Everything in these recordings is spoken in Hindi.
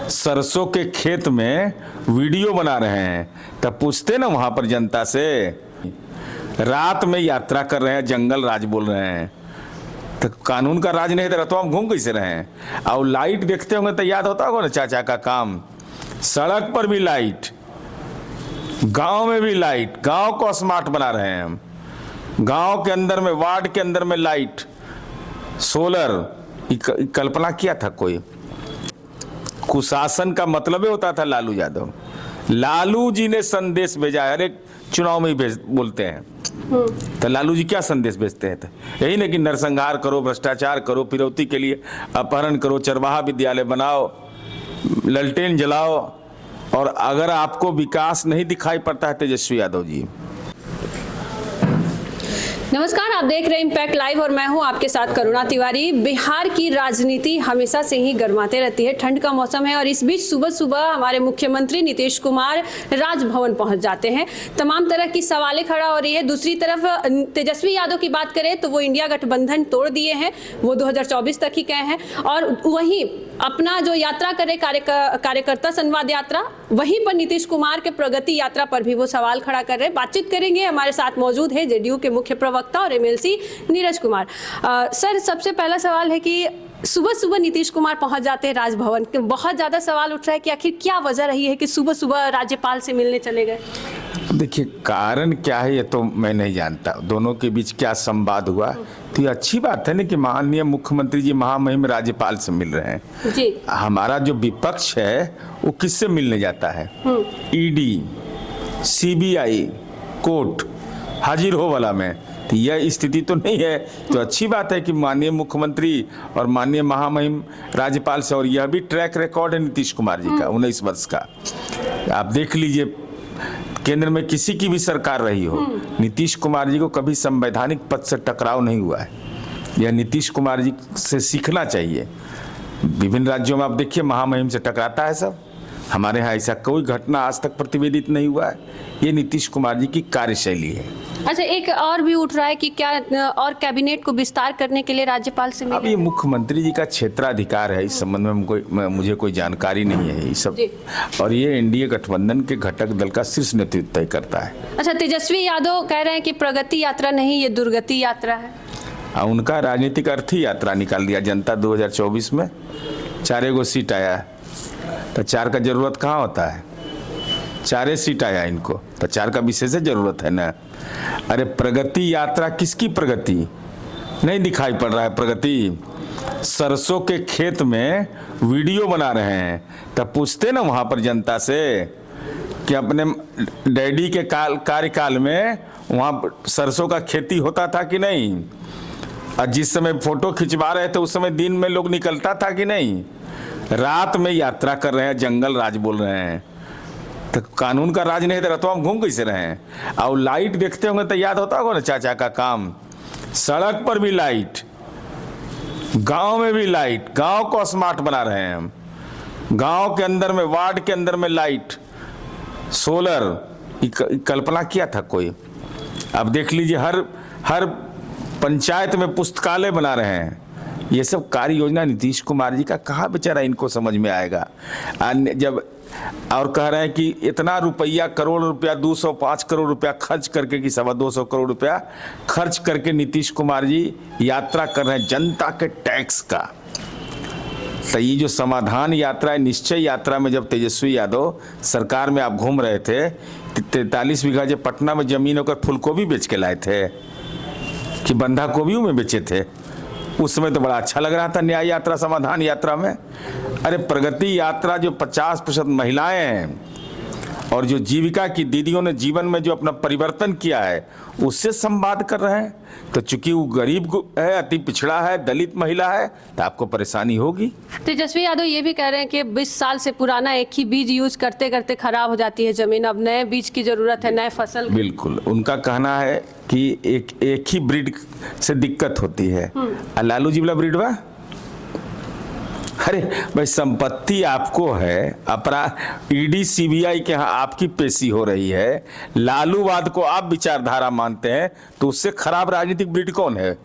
सरसों के खेत में वीडियो बना रहे हैं, तब पूछते ना वहां पर जनता से। रात में यात्रा कर रहे हैं, जंगल राज बोल रहे हैं, तो कानून का राज नहीं तो हम घूम कैसे रहे हैं। और लाइट देखते होंगे तो याद होता होगा ना चाचा का काम। सड़क पर भी लाइट, गांव में भी लाइट, गांव को स्मार्ट बना रहे हैं हम। गांव के अंदर में, वार्ड के अंदर में लाइट, सोलर, कल्पना किया था कोई? कुशासन का मतलब ही होता था लालू यादव। लालू जी ने संदेश भेजा है, हर एक चुनाव में ही बोलते हैं। तो लालू जी क्या संदेश भेजते हैं? तो यही नहीं कि नरसंहार करो, भ्रष्टाचार करो, फिरौती के लिए अपहरण करो, चरवाहा विद्यालय बनाओ, ललटेन जलाओ। और अगर आपको विकास नहीं दिखाई पड़ता है तेजस्वी यादव जी। नमस्कार, आप देख रहे हैं इम्पैक्ट लाइव और मैं हूं आपके साथ करुणा तिवारी। बिहार की राजनीति हमेशा से ही गर्माते रहती है, ठंड का मौसम है और इस बीच सुबह सुबह हमारे मुख्यमंत्री नीतीश कुमार राजभवन पहुंच जाते हैं। तमाम तरह की सवालें खड़ा हो रही है। दूसरी तरफ तेजस्वी यादव की बात करें तो वो इंडिया गठबंधन तोड़ दिए हैं, वो 2024 तक ही गए हैं। और वहीं अपना जो यात्रा करे कार्यकर्ता संवाद यात्रा, वहीं पर नीतीश कुमार के प्रगति यात्रा पर भी वो सवाल खड़ा कर रहे हैं। बातचीत करेंगे, हमारे साथ मौजूद है जेडीयू के मुख्य प्रवक्ता और एमएलसी नीरज कुमार। सर, सबसे पहला सवाल है कि सुबह सुबह नीतीश कुमार पहुंच जाते हैं राजभवन, बहुत ज्यादा सवाल उठ रहा है कि आखिर क्या वजह रही है कि सुबह सुबह राज्यपाल से मिलने चले गए? देखिए, कारण क्या है ये तो मैं नहीं जानता, दोनों के बीच क्या संवाद हुआ। तो ये अच्छी बात है ना कि माननीय मुख्यमंत्री जी महामहिम राज्यपाल से मिल रहे हैं जी। हमारा जो विपक्ष है वो किससे मिलने जाता है? ईडी, सीबीआई, कोर्ट, हाजिर हो वाला में। तो यह स्थिति तो नहीं है। तो अच्छी बात है कि माननीय मुख्यमंत्री और माननीय महामहिम राज्यपाल से, और यह भी ट्रैक रिकॉर्ड है नीतीश कुमार जी का 19 वर्ष का। आप देख लीजिए, केंद्र में किसी की भी सरकार रही हो, नीतीश कुमार जी को कभी संवैधानिक पद से टकराव नहीं हुआ है। यह नीतीश कुमार जी से सीखना चाहिए। विभिन्न राज्यों में आप देखिए महामहिम से टकराता है सब, हमारे यहाँ ऐसा कोई घटना आज तक प्रतिवेदित नहीं हुआ है। ये नीतीश कुमार जी की कार्यशैली है। अच्छा, एक और भी उठ रहा है कि क्या और कैबिनेट को विस्तार करने के लिए राज्यपाल से मिले? अब ये मुख्यमंत्री जी का क्षेत्राधिकार है, इस संबंध में मुझे कोई जानकारी नहीं है ये सब। और ये एनडीए गठबंधन के घटक दल का शीर्ष नेतृत्व तय करता है। अच्छा, तेजस्वी यादव कह रहे हैं कि प्रगति यात्रा नहीं, ये दुर्गति यात्रा है। उनका राजनीतिक अर्थ ही यात्रा निकाल दिया जनता। 2024 में 4 सीट आया, तो 4 का जरूरत कहाँ होता है? 4 सीट आया इनको, तो 4 का विशेष जरूरत है ना। अरे प्रगति यात्रा, किसकी प्रगति नहीं दिखाई पड़ रहा है? प्रगति सरसों के खेत में वीडियो बना रहे हैं, तब पूछते ना वहां पर जनता से कि अपने डैडी के कार्यकाल में वहां सरसों का खेती होता था कि नहीं? और जिस समय फोटो खिंचवा रहे थे उस समय दिन में लोग निकलता था कि नहीं? रात में यात्रा कर रहे हैं, जंगल राज बोल रहे हैं, तो कानून का राज नहीं तो हम घूम कैसे रहे हैं। और लाइट देखते होंगे तो याद होता होगा ना चाचा का काम। सड़क पर भी लाइट, गांव में भी लाइट, गांव को स्मार्ट बना रहे हैं हम। गांव के अंदर में, वार्ड के अंदर में लाइट, सोलर, कल्पना किया था कोई? अब देख लीजिए, हर पंचायत में पुस्तकालय बना रहे हैं। ये सब कार्य योजना नीतीश कुमार जी का कहाँ बेचारा इनको समझ में आएगा? जब और कह रहे हैं कि इतना रुपया, करोड़ रुपया, 205 करोड़ रुपया खर्च करके कि 225 करोड़ रुपया खर्च करके नीतीश कुमार जी यात्रा कर रहे हैं जनता के टैक्स का। तो ये जो समाधान यात्रा है, निश्चय यात्रा में जब तेजस्वी यादव सरकार में आप घूम रहे थे, 43 बीघा जब पटना में जमीन होकर फूलगोभी बेच के लाए थे कि बंधा गोभी में बेचे थे, उस समय तो बड़ा अच्छा लग रहा था न्याय यात्रा, समाधान यात्रा में। अरे प्रगति यात्रा जो 50% महिलाएं हैं और जो जीविका की दीदियों ने जीवन में जो अपना परिवर्तन किया है उससे संवाद कर रहे हैं। तो चूंकि वो गरीब है, अति पिछड़ा है, दलित महिला है, तो आपको परेशानी होगी। तेजस्वी यादव ये भी कह रहे हैं कि 20 साल से पुराना एक ही बीज यूज करते करते खराब हो जाती है जमीन, अब नए बीज की जरूरत है, नए फसल। बिल्कुल, उनका कहना है कि एक ही ब्रीड से दिक्कत होती है। लालू जी वाला ब्रीड बा, अरे भाई संपत्ति आपको है, अपराध ईडी सीबीआई के यहाँ आपकी पेशी हो रही है, लालूवाद को आप विचारधारा मानते हैं, तो उससे खराब राजनीतिक ब्रीड कौन है?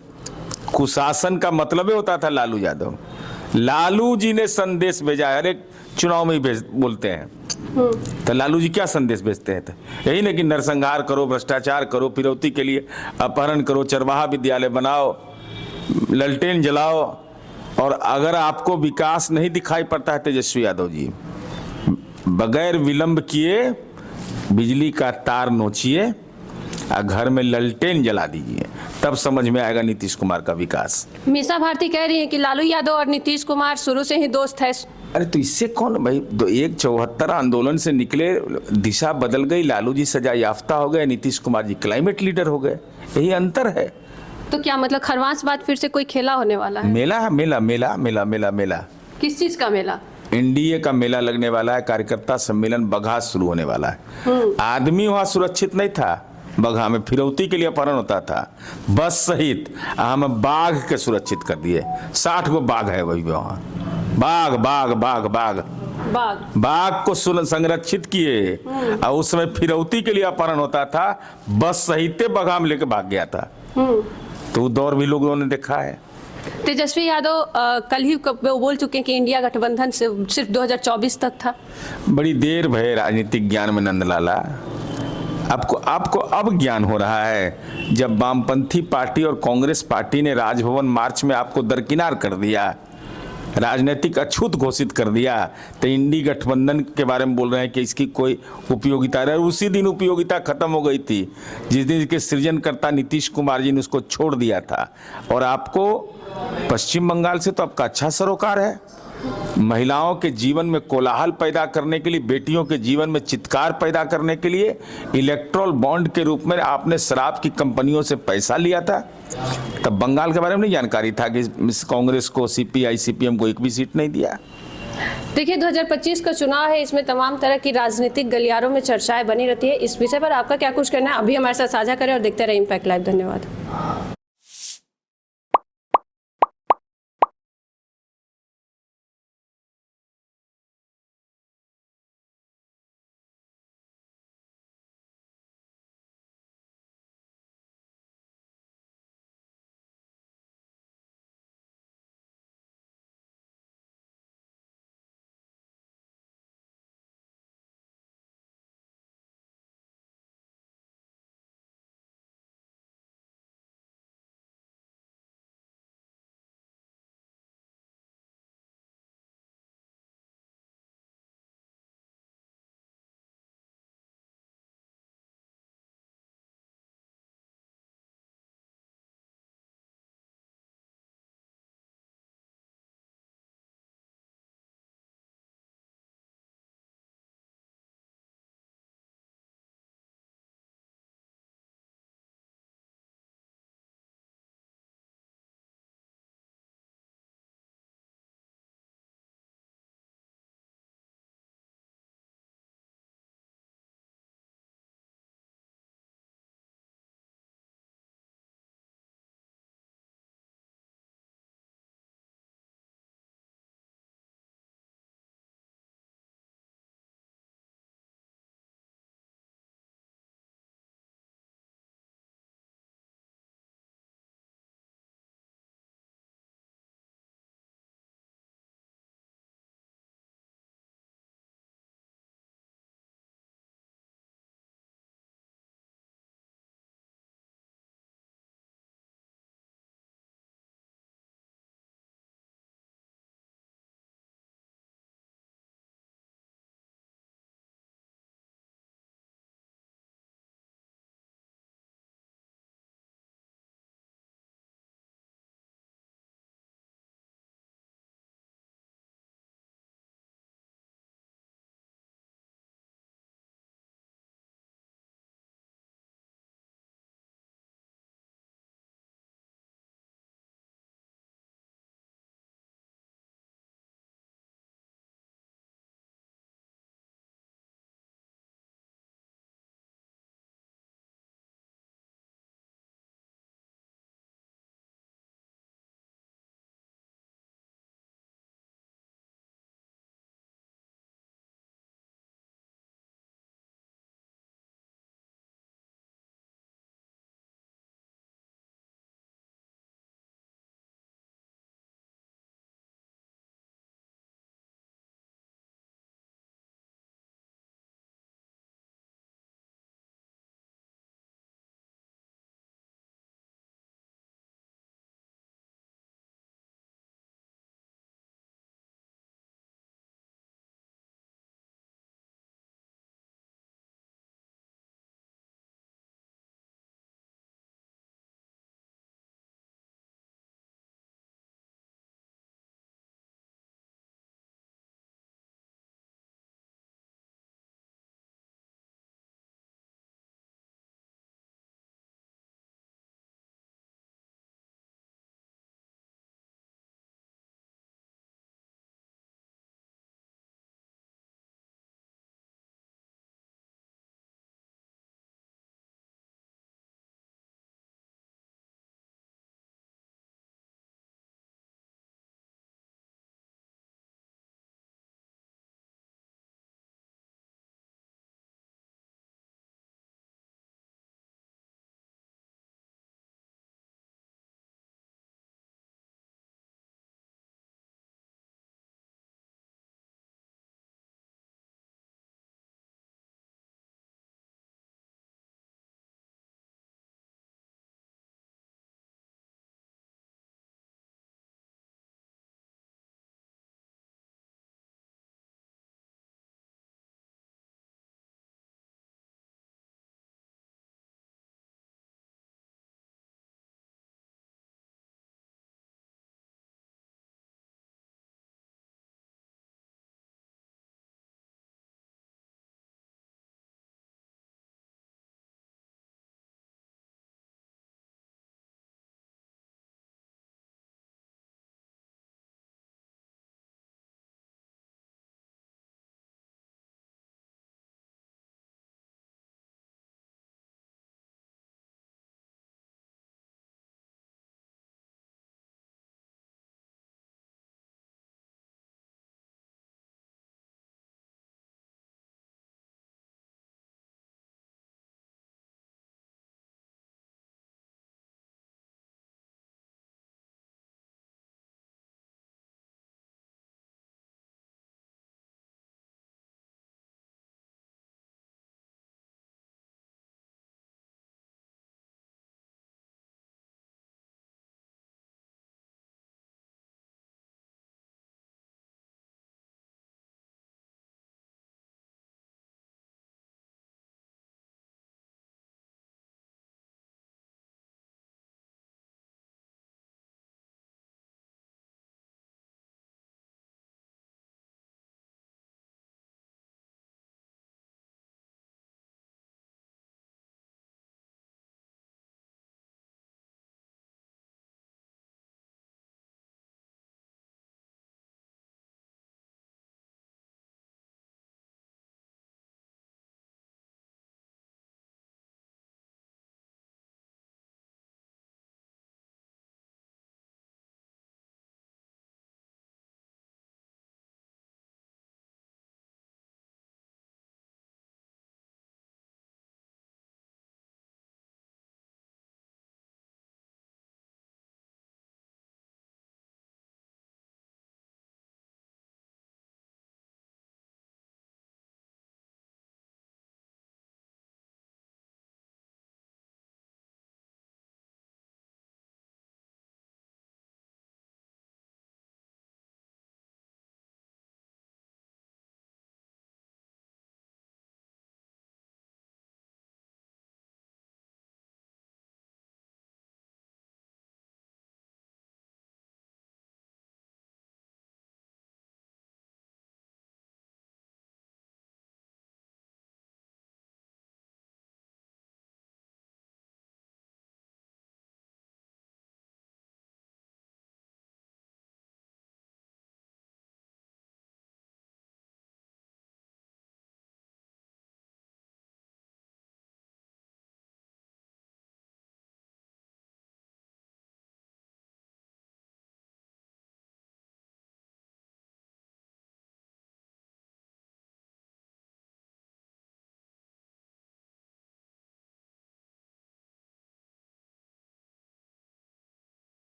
कुशासन का मतलब ही होता था लालू यादव। लालू जी ने संदेश भेजा है, हर एक चुनाव में ही बोलते हैं। तो लालू जी क्या संदेश भेजते हैं? तो यही ना कि नरसंहार करो, भ्रष्टाचार करो, फिरौती के लिए अपहरण करो, चरवाहा विद्यालय बनाओ, ललटेन जलाओ। और अगर आपको विकास नहीं दिखाई पड़ता है तेजस्वी यादव जी, बगैर विलंब किए बिजली का तार नोचिए और घर में ललटेन जला दीजिए, तब समझ में आएगा नीतीश कुमार का विकास। मीसा भारती कह रही है कि लालू यादव और नीतीश कुमार शुरू से ही दोस्त है। अरे तो इससे कौन भाई, एक 74 आंदोलन से निकले, दिशा बदल गई, लालू जी सजा याफ्ता हो गए, नीतीश कुमार जी क्लाइमेट लीडर हो गए, यही अंतर है। तो क्या मतलब खरवास बाद फिर से कोई खेला होने वाला है? मेला मेला मेला मेला मेला मेला किस चीज का मेला? एनडीए का मेला लगने वाला है। कार्यकर्ता सम्मेलन बगहा शुरू होने वाला है। आदमी वहां सुरक्षित नहीं था, बगहा में फिरौती के लिए अपहरण होता था, बस सहित हम बाघ के सुरक्षित कर दिए। 60 गो बाघ है वही वहां, बाघ बाघ बाघ बाघ बाघ को संरक्षित किए। और उस समय फिरौती के लिए अपहरण होता था, बस सहित बगहा में लेके भाग गया था। तो वो दौर भी लोगों ने देखा है। तेजस्वी यादव कल ही वो बोल चुके हैं कि इंडिया गठबंधन से सिर्फ 2024 तक था। बड़ी देर भय राजनीतिक ज्ञान में नंदलाला। आपको अब ज्ञान हो रहा है, जब वामपंथी पार्टी और कांग्रेस पार्टी ने राजभवन मार्च में आपको दरकिनार कर दिया, राजनीतिक अछूत घोषित कर दिया, तो इंडी गठबंधन के बारे में बोल रहे हैं कि इसकी कोई उपयोगिता है। उसी दिन उपयोगिता खत्म हो गई थी जिस दिन इसके सृजनकर्ता नीतीश कुमार जी ने उसको छोड़ दिया था। और आपको पश्चिम बंगाल से तो आपका अच्छा सरोकार है। महिलाओं के जीवन में कोलाहल पैदा करने के लिए, बेटियों के जीवन में चित्कार पैदा करने के लिए इलेक्ट्रल बॉन्ड के रूप में आपने शराब की कंपनियों से पैसा लिया था। तब बंगाल के बारे में नहीं जानकारी था कि कांग्रेस को, सीपीआई सीपीएम को एक भी सीट नहीं दिया। देखिए 2025 का चुनाव है, इसमें तमाम तरह की राजनीतिक गलियारों में चर्चाएं बनी रहती है। इस विषय पर आपका क्या कुछ कहना है, अभी हमारे साथ साझा करें और देखते रहे इम्पैक्ट लाइव। धन्यवाद।